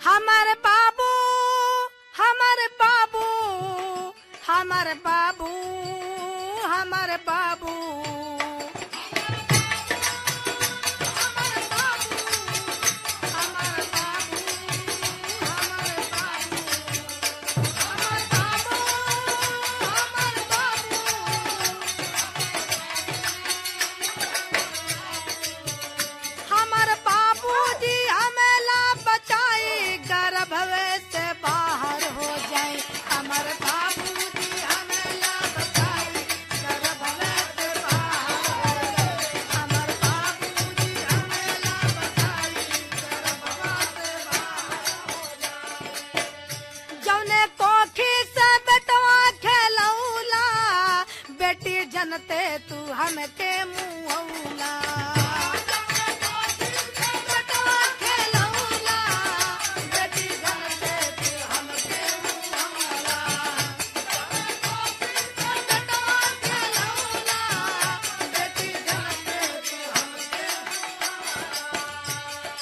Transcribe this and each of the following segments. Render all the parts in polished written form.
हमर बाबू हमर बाबू हमर बाबू हमर बाबू हमर बाबूजी हमेला बचाई गर्भवे से बाहर हो जाए। हमर बाबूजी हमेला बचाई गर्भवे से बाहर हो जाए। हमर बाबूजी हमेला बचाई गर्भवा से बाहर हो जाए। जौने कोखी से बेटवा खेलौला बेटी जनते तू हमके मुहौला।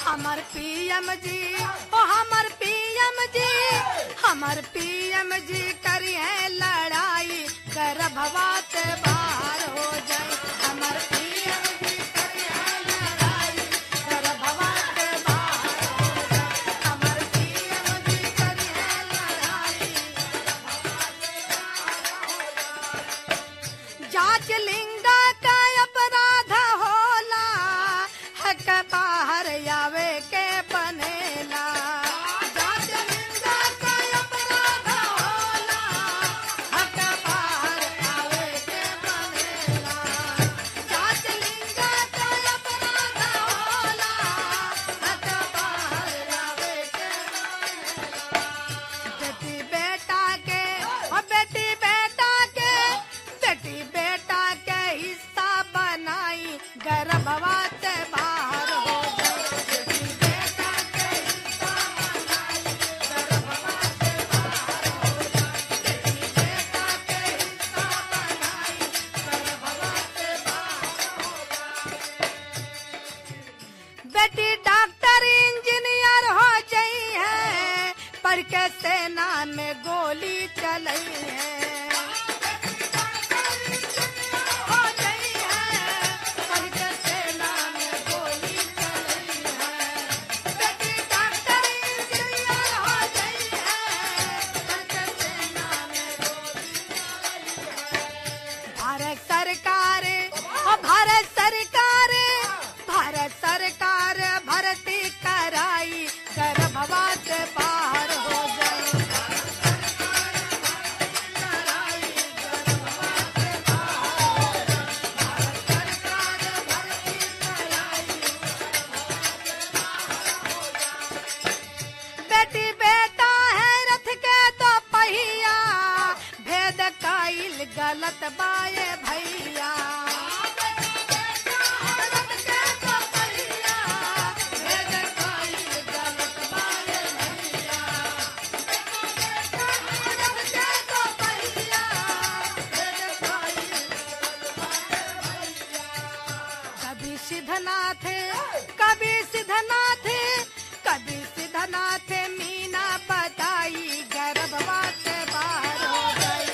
हमर पीएम जी ओ हमर पीएम जी हमर पीएम जी करिए लड़ाई गर्भवा से बाहर हो जाए। हमर पीएम जी करिए लड़ाई गर्भवा से बाहर हो जाए। हमर पीएम जी करिए लड़ाई गर्भवा से बाहर हो जाए। जांच लिंगा का अपराध होला हक बाहर आवे के बनेला। जांच लिंगा का अपराध होला हक बाहर आवे के बनेला। जांच लिंगा का अपराध होला हक बाहर आवे के बनेला। बेटी बेटा के और बेटी बेटा के बेटी बेटा के हिस्सा बनाई गर्भवा से बाहर हो जाए। बेटी बेटा के हिस्सा बनाई गर्भवा से बाहर हो जाए। बेटी बेटा के हिस्सा बनाई गर्भवा से बाहर हो जाए। बेटी डॉक्टर इंजीनियर हो जाई है पढ़ के सेना में गोली चलई है। हो जाई है पढ़ के सेना में गोली चलई है। बेटी डॉक्टर इंजीनियर हो जाई है पढ़ के सेना में गोली चलई है। भारत सरकार ओ भारत सरकार भारत सरकार भर्ती कराई गर्भवा से बाहर हो जाए। बेटी बेटा है रथ के तो पहिया भेद काइल गलत बाए भैया। रथ के तो पहिया भेद काइल गलत बाए भैया। रथ के तो पहिया भेद काइल गलत बाए भैया। कभी सिद्धनाथ कभी सिद्धनाथ कभी सिद्धनाथ मीना बताई गर्भवा से बाहर हो गई।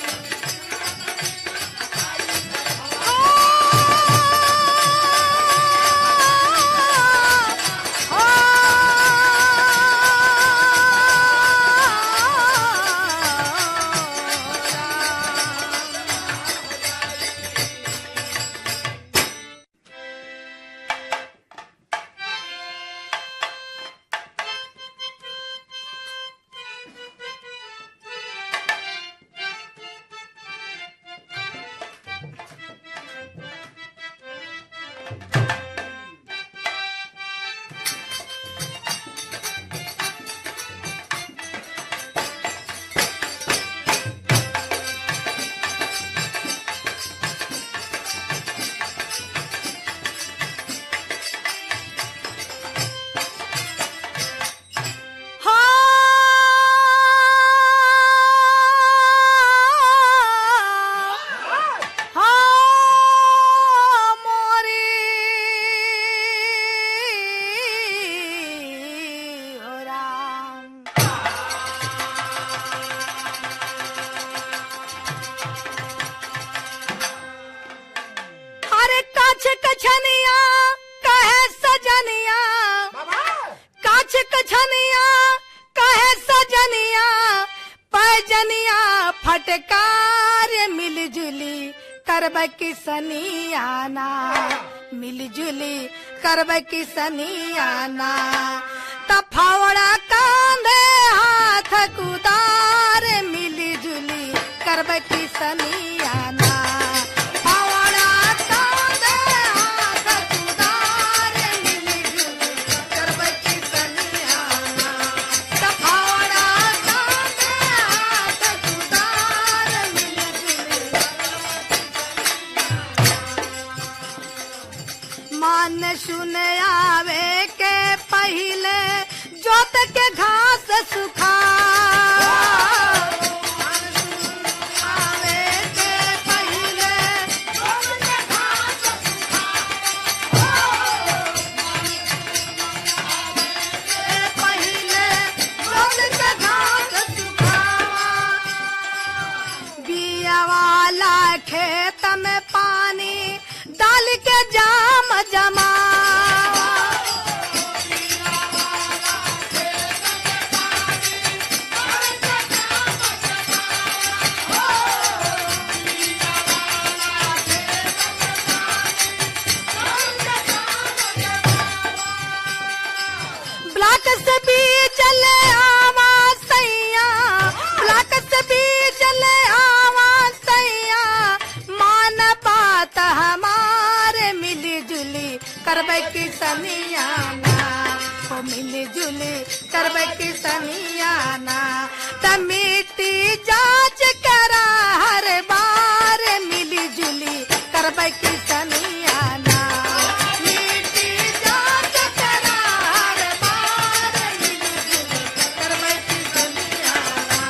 करब की सनियाना मिलजुली करब की सनियाना त फावड़ा कांधे हाथ कुदार मिलजुली करब की सनियाना फावड़ा कांधे हाथ कुदार मिलजुली करब की सनियाना त फावड़ा कांधे हाथ कुदार मिलजुली मान सुन आवे के पहले जोत के घास सुखा आवे के पहले जोत के घास सुखा पहले जोत के घास सुखा बिया वाला खेत में पानी डाल के जाम जमा ब्लॉक से बीज ले आवा सैया ब्लॉक से बीज ले आवा सैया मान बात हमारे मिली जुली करबै की सनियाना ओ मिली जुली करबै की सनियाना त मिट्टी जांच करा हर बार मिली जुली करबै की सनियाना मिट्टी जांच करा हर बार मिली जुली करबै की सनियाना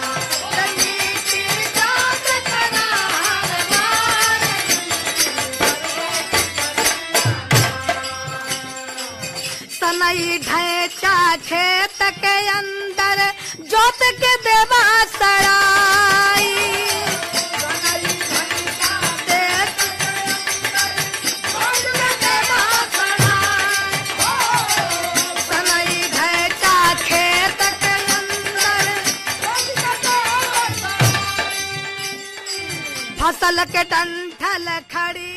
त मिट्टी जांच करा हर बार सनई ढैचा खेत के अंदर जोत के देवा सड़ाई सनई ढैचा खेत के अंदर फसल के डंठल खड़ी